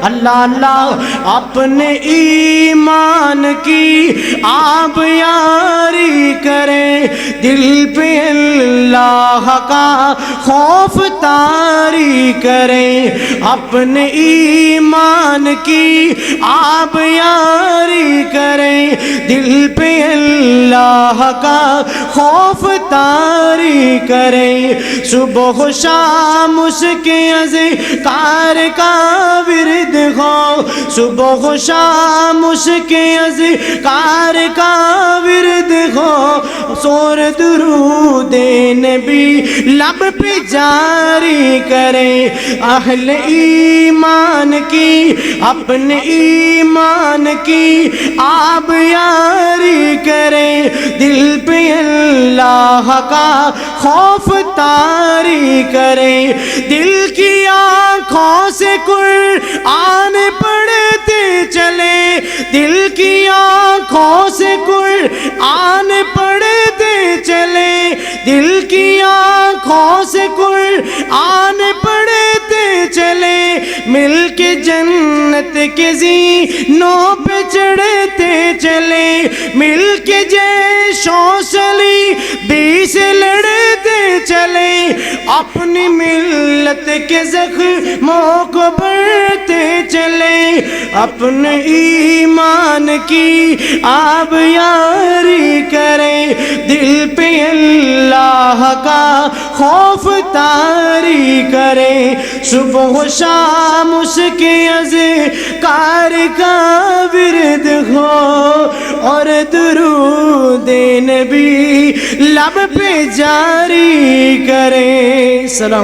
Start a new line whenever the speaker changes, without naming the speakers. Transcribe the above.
اللہ اللہ اپنے ایمان کی آپ یاری کریں، دل پہ اللہ کا خوف طاری کریں، اپنے ایمان کی آپ یاری کریں، دل پہ اللہ کا خوف طاری کریں، صبح و شام اس کے اذکار کا ورد ہو، صبح و شام اس کے اذکار کا ورد ہو، سور درود نبی لب پہ جاری کریں، اہل ایمان کی اپنے ایمان کی آپ یاری کریں، دل پہ اللہ کا خوف طاری کریں، دل کی آنکھوں سے قرآن پڑھتے چلیں، دل کی آنکھوں سے قرآن پڑھتے چلیں، دل کی آنکھوں سے قرآن پڑھتے چلیں، مل کے جنت کے زینوں پہ چڑھتے چلیں، مل کے جیشوں صلیبی سے لڑتے چلیں، اپنی ملت کے زخموں کو بڑھتے چلیں، اپنے ایمان کی آپ یاری کریں، دل پہ اللہ کا خوف طاری کریں، صبح و شام اس کے اذکار کا ورد ہو اور درود نبی لب پہ جاری کریں۔ سلام